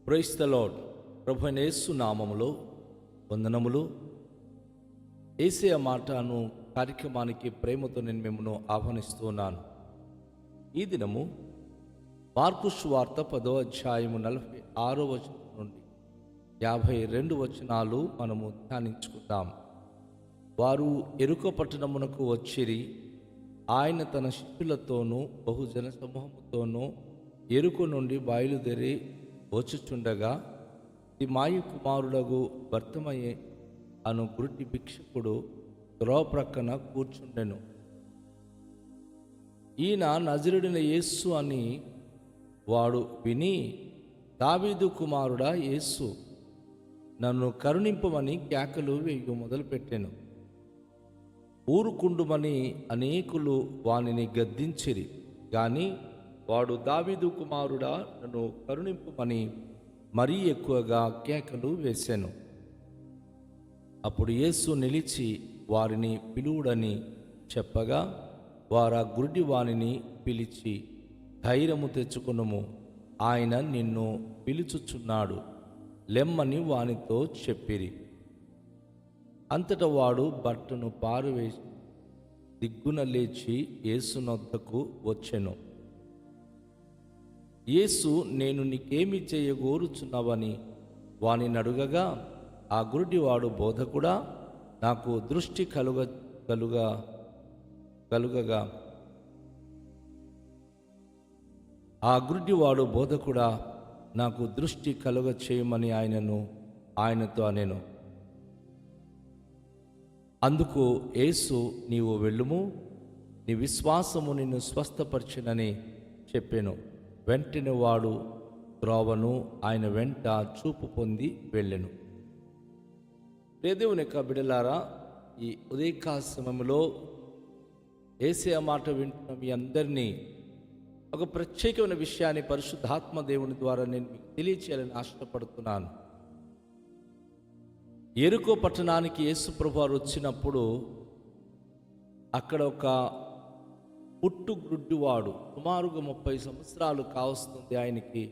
Praise the lord. ప్రభువైన యేసు నామములో వందనములు. యేసయ్య మాటను కార్యక్రమానికి ప్రేమతో నేను మిమ్మల్ని ఆహ్వానిస్తున్నాను. ఈ దినము మార్కు సువార్త 10వ అధ్యాయము 46వ వచనం నుండి 52 వచనాలు మనము ధ్యానించుకుందాం. వారు యెరికో పట్టణమునకు వచ్చిరి. ఆయన తన శిష్యులతోనూ బహుజన సమూహముతోనూ యెరికో నుండి బయలుదేరి వచ్చుచుండగా తిమాయి కుమారుడగు బర్తిమయి అను గుడ్డి భిక్షకుడు త్రోవ ప్రక్కన కూర్చుండెను. ఈయన నజరుడైన యేసు అని వాడు విని, దావీదు కుమారుడా యేసు, నన్ను కరుణింపమని కేకలు వేయు మొదలుపెట్టెను. ఊరుకుండుమని అనేకులు వానిని గద్దించిరి. గాని వాడు దావీదు కుమారుడా నన్ను కరుణింపమని మరీ ఎక్కువగా కేకలు వేశాను. అప్పుడు యేసు నిలిచి వారిని పిలువుడని చెప్పగా, వారు ఆ గుడ్డి వానిని పిలిచి, ధైర్యము తెచ్చుకొనుము, ఆయన నిన్ను పిలుచుచున్నాడు, లెమ్మని వానితో చెప్పిరి. అంతటా వాడు బట్టను పారవేసి దిగ్గున లేచి యేసు నొద్దకు వచ్చెను. యేసు, నేను నీకేమి చేయగోరుచున్నావని వానిని అడుగగా, ఆ గుడ్డివాడు, బోధకుడా, నాకు దృష్టి కలుగగా ఆ గుడ్డివాడు, బోధకుడా, నాకు దృష్టి కలుగ చేయమని ఆయనతో అనెను. అందుకు యేసు, నీవు వెళ్ళుము, నీ విశ్వాసము నిన్ను స్వస్థపరచునని చెప్పెను. వెంటనే వాడు త్రోవను ఆయన వెంట చూపు పొంది వెళ్ళెను. దేవుని యొక్క బిడ్డలారా, ఈ ఉదయకాల సమయంలో యేసయ్య మాట వింటున్న మీ అందరినీ ఒక ప్రత్యేకమైన విషయాన్ని పరిశుద్ధాత్మ దేవుని ద్వారా నేను మీకు తెలియచేయాలని ఆశపడుతున్నాను. యెరికో పట్టణానికి యేసు ప్రభువారు వచ్చినప్పుడు అక్కడ ఒక పుట్టుగుడ్డివాడు, సుమారుగా 30 సంవత్సరాలు కావస్తుంది ఆయనకి,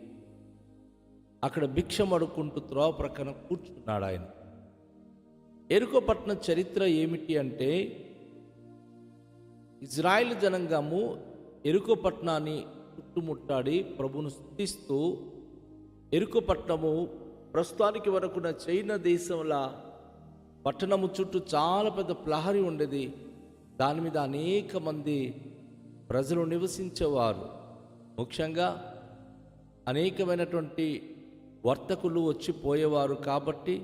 అక్కడ భిక్షం అడుక్కుంటూ త్రోవ ప్రక్కన కూర్చున్నాడు ఆయన. యెరికో పట్టణ చరిత్ర ఏమిటి అంటే, ఇజ్రాయిల్ జనాంగము యెరికో పట్టణాన్ని చుట్టుముట్టాడి ప్రభువును స్తుతిస్తూ, యెరికో పట్టణము ప్రస్తుతానికి వరకున్న చైనా దేశంలో పట్టణము చుట్టూ చాలా పెద్ద ప్రహరీ ఉండేది. దాని మీద అనేక మంది ప్రజలు నివసించేవారు. ముఖ్యంగా అనేకమైనటువంటి వర్తకులు వచ్చిపోయేవారు. కాబట్టి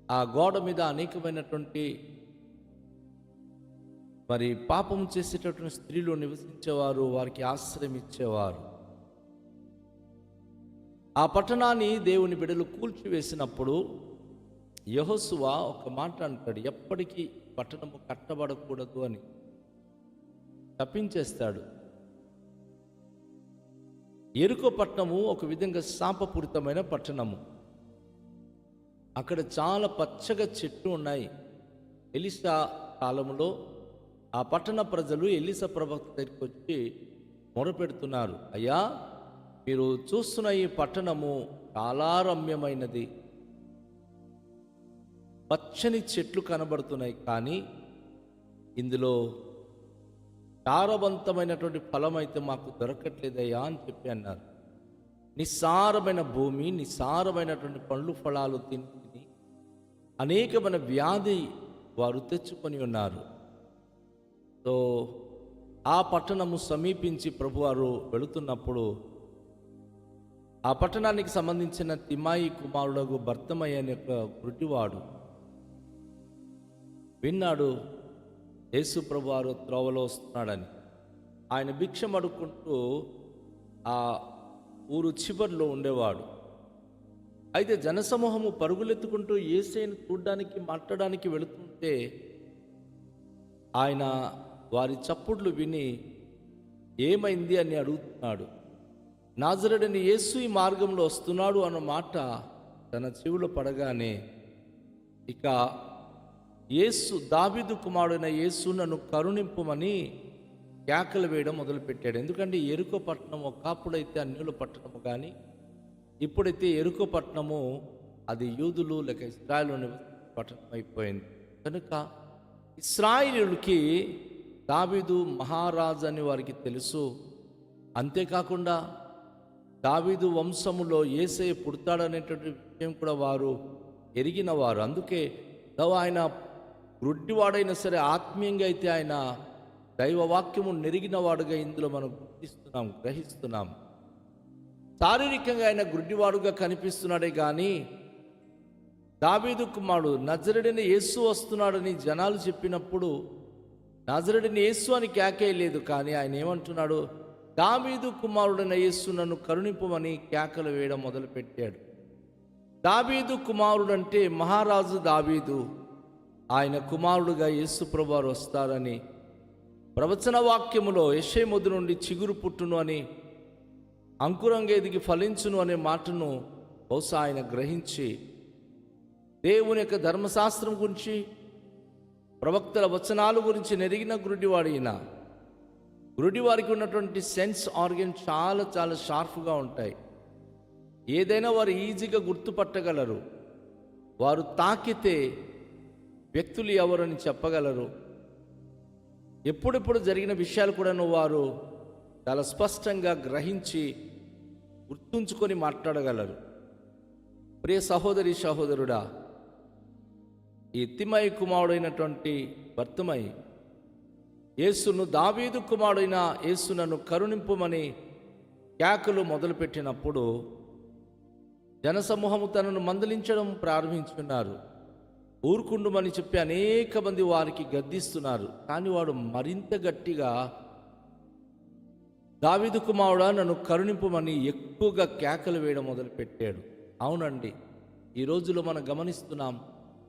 ఆ గోడ మీద అనేకమైనటువంటి పాపం చేసేటటువంటి స్త్రీలు నివసించేవారు, వారికి ఆశ్రయం ఇచ్చేవారు. ఆ పట్టణాన్ని దేవుని బిడ్డలు కూల్చివేసినప్పుడు యెహోషువ ఒక మాట అంటాడు, ఎప్పటికీ పట్టణము కట్టబడకూడదు అని తప్పించేస్తాడు. యెరికో పట్టణము ఒక విధంగా శాపపూరితమైన పట్టణము. అక్కడ చాలా పచ్చగా చెట్లు ఉన్నాయి. ఎలీషా కాలంలో ఆ పట్టణ ప్రజలు ఎలీషా ప్రవక్త దగ్గరికి వచ్చి మొరపెడుతున్నారు, అయ్యా, మీరు చూస్తున్న ఈ పట్టణము చాలా రమ్యమైనది, పచ్చని చెట్లు కనబడుతున్నాయి, కానీ ఇందులో సారవంతమైనటువంటి ఫలం అయితే మాకు దొరకట్లేదయ్యా అని చెప్పి అన్నారు. నిస్సారమైన భూమి, నిస్సారమైనటువంటి పండ్లు ఫలాలు తిని అనేకమైన వ్యాధి వారు తెచ్చుకొని ఉన్నారు. సో ఆ పట్టణము సమీపించి ప్రభువారు వెళుతున్నప్పుడు ఆ పట్టణానికి సంబంధించిన తిమాయి కుమారుడు బర్తిమయి అనే ఒక గుడ్డివాడు విన్నాడు, యేసు ప్రభువారు త్రోవలో వస్తున్నాడని. ఆయన భిక్షం అడుక్కుంటూ ఆ ఊరు చివరిలో ఉండేవాడు. అయితే జనసమూహము పరుగులెత్తుకుంటూ యేసయ్యను చూడ్డానికి మాట్లాడడానికి వెళుతుంటే ఆయన వారి చప్పుడ్లు విని ఏమైంది అని అడుగుతున్నాడు. నాజరేయుడైన యేసు ఈ మార్గంలో వస్తున్నాడు అన్న మాట తన చెవిలో పడగానే, ఇక యేసు, దావీదు కుమారుడైన యేసు, నన్ను కరుణింపమని కేకలు వేయడం మొదలుపెట్టాడు. ఎందుకంటే యెరికో పట్టణం ఒకప్పుడైతే అన్యుల పట్టణము, కానీ ఇప్పుడైతే ఎరుకో పట్టణము అది యూదులు లేక ఇశ్రాయేలు పట్టణం అయిపోయింది. కనుక ఇశ్రాయేలుకి దావీదు మహారాజు అని వారికి తెలుసు. అంతేకాకుండా దావీదు వంశములో యేసయ్య పుడతాడనేటువంటి విషయం కూడా వారు ఎరిగిన వారు. అందుకే ఆయన గ్రుడ్డివాడైనా సరే ఆత్మీయంగా అయితే ఆయన దైవవాక్యము నెరిగిన వాడుగా ఇందులో మనం గుర్తిస్తున్నాం, గ్రహిస్తున్నాం. శారీరకంగా ఆయన గ్రుడ్డివాడుగా కనిపిస్తున్నాడే కానీ దావీదు కుమారుడు నజరుడైన యేసు వస్తున్నాడని జనాలు చెప్పినప్పుడు నజరుడైన యేసు అని కేకేయలేదు. కానీ ఆయన ఏమంటున్నాడు, దావీదు కుమారుడైన యేసు నన్ను కరుణింపమని కేకలు వేయడం మొదలుపెట్టాడు. దావీదు కుమారుడు అంటే మహారాజు దావీదు, ఆయన కుమారుడుగా యేసు ప్రభువారు వస్తారని ప్రవచన వాక్యములో యెషయా మొద్దు నుండి చిగురు పుట్టును అని, అంకురంగా ఎదిగి ఫలించును అనే మాటను బహుశా ఆయన గ్రహించి దేవుని యొక్క ధర్మశాస్త్రం గురించి ప్రవక్తల వచనాల గురించి నెరిగిన గురుడివాడిన. గురుడివారికి ఉన్నటువంటి సెన్స్ ఆర్గన్ చాలా చాలా షార్ప్గా ఉంటాయి. ఏదైనా వారు ఈజీగా గుర్తుపట్టగలరు. వారు తాకితే వ్యక్తులు ఎవరని చెప్పగలరు. ఎప్పుడెప్పుడు జరిగిన విషయాలు కూడాను వారు చాలా స్పష్టంగా గ్రహించి గుర్తుంచుకొని మాట్లాడగలరు. ప్రియ సహోదరి సహోదరుడా, ఈ తిమయి కుమారుడైనటువంటి భర్తమై యేసును దావీదు కుమారుడైన యేసు నన్ను కరుణింపుమని కేకలు మొదలుపెట్టినప్పుడు జనసమూహము తనను మందలించడం ప్రారంభించుకున్నారు. ఊరుకుండుమని చెప్పి అనేక మంది వారికి గద్దిస్తున్నారు. కానీ వాడు మరింత గట్టిగా దావీదు కుమారుడా నన్ను కరుణింపుమని ఎక్కువగా కేకలు వేయడం మొదలుపెట్టాడు. అవునండి, ఈ రోజులో మనం గమనిస్తున్నాం,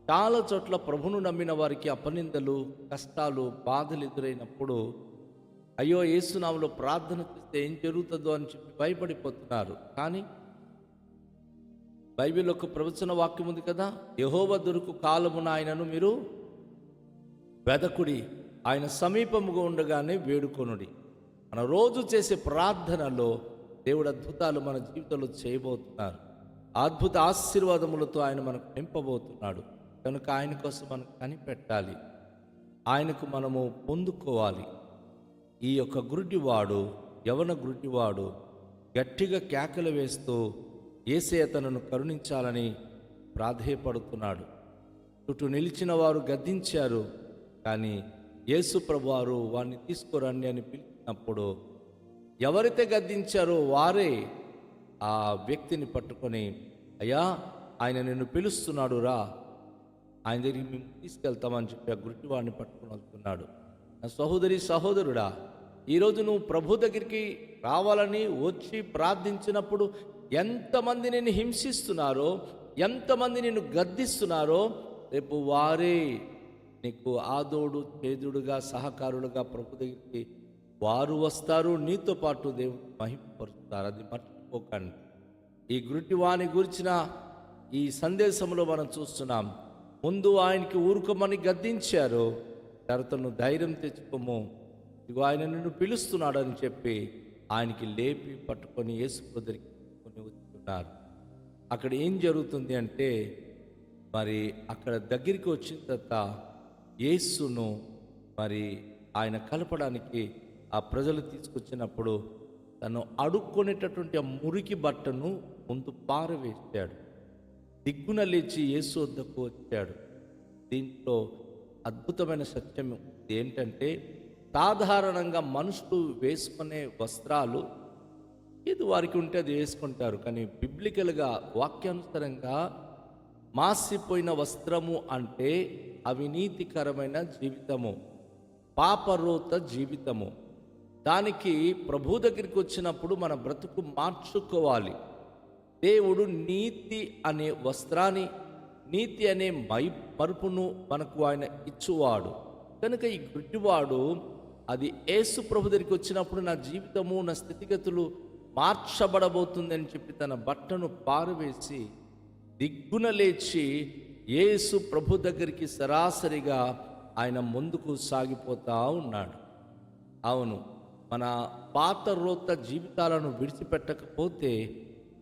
చాలా చోట్ల ప్రభును నమ్మిన వారికి అపనిందలు, కష్టాలు, బాధలు ఎదురైనప్పుడు అయ్యో యేసునామములో ప్రార్థన చేస్తే ఏం జరుగుతుందో అని చెప్పి భయపడిపోతున్నారు. కానీ బైబిల్లో ఒక ప్రవచన వాక్యం ఉంది కదా, యెహోవా దొరుకు కాలమున ఆయనను మీరు వెదకుడి, ఆయన సమీపముగా ఉండగానే వేడుకొనుడి. మన రోజు చేసే ప్రార్థనలో దేవుడు అద్భుతాలు మన జీవితంలో చేయబోతున్నారు. అద్భుత ఆశీర్వాదములతో ఆయన మనకు నింపబోతున్నాడు. కనుక ఆయన కోసం మనం కనిపెట్టాలి, ఆయనకు మనము పొందుకోవాలి. ఈ యొక్క గురుడివాడు, యవన గురుడివాడు గట్టిగా కేకలు వేస్తూ యేసయ్య తనను కరుణించాలని ప్రాధేయపడుతున్నాడు. చుట్టూ నిలిచిన వారు గద్దించారు. కానీ యేసు ప్రభువారు వారిని తీసుకురండి అని పిలిచినప్పుడు ఎవరైతే గద్దించారో వారే ఆ వ్యక్తిని పట్టుకొని, అయ్యా ఆయన నిన్ను పిలుస్తున్నాడు, రా, ఆయన దగ్గరికి మేము తీసుకెళ్తామని చెప్పి ఆ గురుడివాడిని పట్టుకొని వస్తున్నాడు. నా సహోదరి సహోదరుడా, ఈరోజు నువ్వు ప్రభు దగ్గరికి రావాలని వచ్చి ప్రార్థించినప్పుడు ఎంతమంది నిన్ను హింసిస్తున్నారో, ఎంతమంది నిన్ను గద్దిస్తున్నారో, రేపు వారే నీకు ఆదోడు చేదుడుగా సహకారులుగా ప్రభు దగ్గరికి వారు వస్తారు, నీతో పాటు దేవుని మహిమపరుస్తారు. అది మర్చిపోకండి. ఈ గురుడివాని గురించిన ఈ సందేశంలో మనం చూస్తున్నాం. ముందు ఆయనకి ఊరుకోమని గద్దించారు, తర్వాత నువ్వు ధైర్యం తెచ్చుకోము, ఇగో ఆయన నిన్ను పిలుస్తున్నాడని చెప్పి ఆయనకి లేపి పట్టుకొని యేసు దగ్గరికి వచ్చుతున్నారు. అక్కడ ఏం జరుగుతుంది అంటే, మరి అక్కడ దగ్గరికి వచ్చిన తర్వాత యేసును మరి ఆయన కలపడానికి ఆ ప్రజలు తీసుకొచ్చినప్పుడు తను అడుక్కునేటటువంటి ఆ మురికి బట్టను ముందు పారవేశాడు. దిగ్గున లేచి యేసు వద్దకు వచ్చాడు. దీంట్లో అద్భుతమైన సత్యం ఏంటంటే, సాధారణంగా మనుషులు వేసుకునే వస్త్రాలు ఏది వారికి ఉంటే అది వేసుకుంటారు. కానీ బిబ్లికల్గా వాక్యానుసారంగా మాసిపోయిన వస్త్రము అంటే అవినీతికరమైన జీవితము, పాపరోత జీవితము. దానికి ప్రభు దగ్గరికి వచ్చినప్పుడు మన బ్రతుకు మార్చుకోవాలి. దేవుడు నీతి అనే వస్త్రాన్ని, నీతి అనే మరుపును మనకు ఆయన ఇచ్చువాడు. కనుక ఈ గుడ్డివాడు అది యేసు ప్రభు దగ్గరికి వచ్చినప్పుడు నా జీవితము, నా స్థితిగతులు మార్చబడబోతుందని చెప్పి తన బట్టను పారవేసి దిగ్గున లేచి యేసు ప్రభు దగ్గరికి సరాసరిగా ఆయన ముందుకు సాగిపోతా ఉన్నాడు. అవును, మన పాత రోత జీవితాలను విడిచిపెట్టకపోతే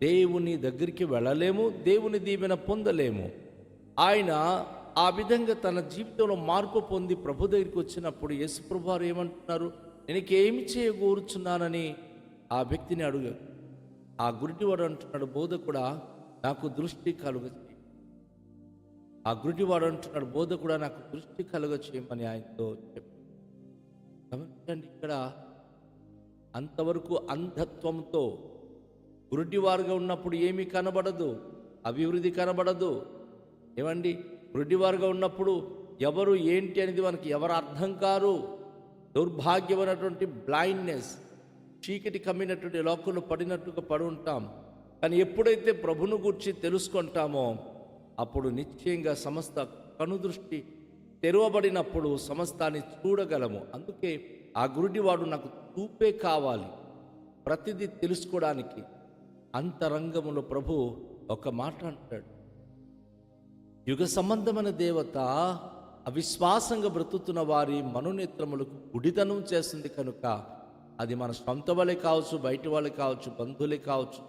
దేవుని దగ్గరికి వెళ్ళలేము, దేవుని దీవెన పొందలేము. ఆయన ఆ విధంగా తన జీవితంలో మార్పు పొంది ప్రభు దగ్గరికి వచ్చినప్పుడు యేసుప్రభు వారు ఏమంటున్నారు? నేను ఏమి చేయగోరుచున్నానని ఆ వ్యక్తిని అడుగు. ఆ గురిటివాడు అంటున్నాడు, బోధకుడా నాకు దృష్టి కలుగ చేయి. ఆ గురిటివాడు అంటున్నాడు, బోధకుడా నాకు దృష్టి కలుగ చేయమని ఆయనతో చెప్పి. గమనించండి, ఇక్కడ అంతవరకు అంధత్వంతో గురుడివారుగా ఉన్నప్పుడు ఏమీ కనబడదు, అభివృద్ధి కనబడదు. ఏమండి, గురుడివారుగా ఉన్నప్పుడు ఎవరు ఏంటి అనేది మనకి ఎవరు అర్థం కారు. దౌర్భాగ్యమైనటువంటి బ్లైండ్నెస్, చీకటి కమ్మినటువంటి లోకంలో పడినట్టుగా పడి ఉంటాం. కానీ ఎప్పుడైతే ప్రభును గురించి తెలుసుకుంటామో అప్పుడు నిశ్చయంగా సమస్త కనుదృష్టి తెరవబడినప్పుడు సమస్తాన్ని చూడగలము. అందుకే ఆ గురుడివాడు నాకు చూపే కావాలి, ప్రతిదీ తెలుసుకోవడానికి. అంతరంగములో ప్రభు ఒక మాట అంటాడు, యుగ సంబంధమైన దేవత అవిశ్వాసంగా బ్రతుకుతున్న వారి మనోనేత్రములకు గుడితనం చేస్తుంది కనుక అది మన సొంత వాళ్ళే కావచ్చు, బయట వాళ్ళే కావచ్చు, బంధువులే కావచ్చు.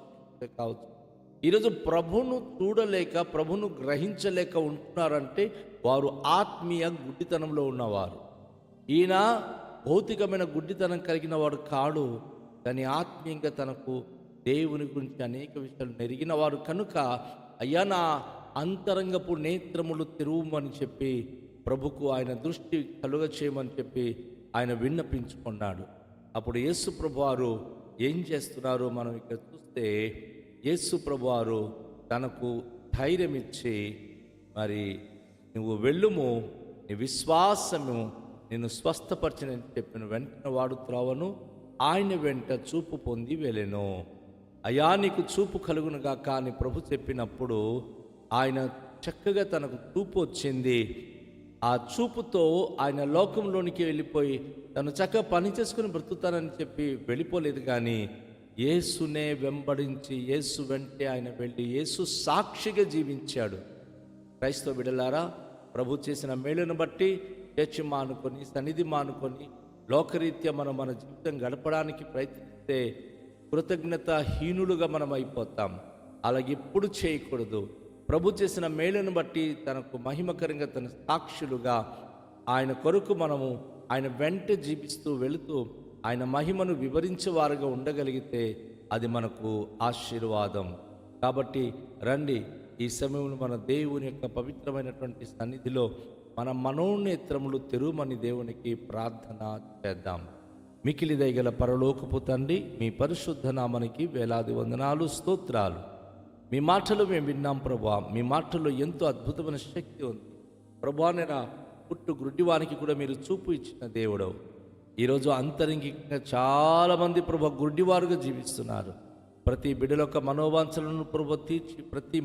ఈరోజు ప్రభును చూడలేక, ప్రభును గ్రహించలేక ఉంటున్నారంటే వారు ఆత్మీయ గుడ్డితనంలో ఉన్నవారు. ఈయన భౌతికమైన గుడ్డితనం కలిగిన వాడు కాడు, కానీ ఆత్మీయంగా తనకు దేవుని గురించి అనేక విషయాలు నెరిగిన వారు కనుక, అయ్యా నా అంతరంగపు నేత్రములు తెరువమని చెప్పి ప్రభుకు ఆయన దృష్టి కలుగ చేయమని చెప్పి ఆయన విన్నపించుకున్నాడు. అప్పుడు యేసు ప్రభువారు ఏం చేస్తున్నారో మనం ఇక్కడ చూస్తే, యేసు ప్రభువారు తనకు ధైర్యం ఇచ్చి, మరి నువ్వు వెళ్ళుము, నీ విశ్వాసము నేను స్వస్థపరచనని చెప్పిన వెంటనే వాడు త్రోవను ఆయన వెంట చూపు పొంది వెళ్ళెను. అయా నీకు చూపు కలుగునుగా కానీ ప్రభు చెప్పినప్పుడు ఆయన చక్కగా తనకు చూపు వచ్చింది. ఆ చూపుతో ఆయన లోకంలోనికి వెళ్ళిపోయి తను చక్కగా పని చేసుకుని బ్రతుకుతానని చెప్పి వెళ్ళిపోలేదు, కానీ యేసునే వెంబడించి యేసు వెంటే ఆయన వెళ్ళి యేసు సాక్షిగా జీవించాడు. క్రైస్తవ బిడ్డలారా, ప్రభు చేసిన మేలును బట్టి చర్చి మానుకొని, సన్నిధి మానుకొని లోకరీత్యా మనం మన జీవితం గడపడానికి ప్రయత్నిస్తే కృతజ్ఞతాహీనులుగా మనం అయిపోతాం. అలాగే ఎప్పుడు చేయకూడదు. ప్రభు చేసిన మేలును బట్టి తనకు మహిమకరంగా తన సాక్షులుగా ఆయన కొరకు మనము ఆయన వెంట జీవిస్తూ వెళుతూ ఆయన మహిమను వివరించేవారుగా ఉండగలిగితే అది మనకు ఆశీర్వాదం. కాబట్టి రండి, ఈ సమయంలో మన దేవుని యొక్క పవిత్రమైనటువంటి సన్నిధిలో మన మనోనేత్రములు తెరువమని దేవునికి ప్రార్థన చేద్దాం. మికిలి దయగల పరలోకపు తండ్రి, మీ పరిశుద్ధ నామానికి వేలాది వందనాలు, స్తోత్రాలు. మీ మాటలు మేము విన్నాం ప్రభువా, మీ మాటల్లో ఎంతో అద్భుతమైన శక్తి ఉంది ప్రభువా. నేను పుట్టు గుడ్డివానికి కూడా మీరు చూపు ఇచ్చిన దేవుడవు. ఈరోజు అంతరంగికంగా చాలామంది ప్రభు గుడ్డివారుగా జీవిస్తున్నారు. ప్రతి బిడ్డల యొక్క మనోవాంఛలను ప్రభు తీర్చి, ప్రతి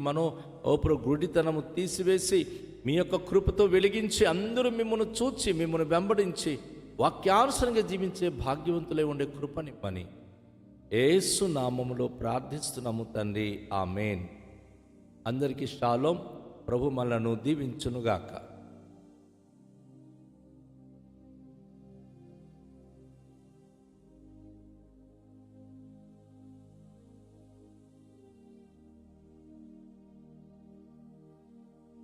గుడ్డితనము తీసివేసి మీ యొక్క కృపతో వెలిగించి అందరూ మిమ్మల్ని చూచి మిమ్మల్ని వెంబడించి వాక్యానుసారంగా జీవించే భాగ్యవంతులై ఉండే కృపనివ్వని యేసు నామములో ప్రార్థిస్తున్నాము తండ్రి, ఆమేన్. అందరికీ షాలోం. ప్రభు మనలను దీవించునుగాక.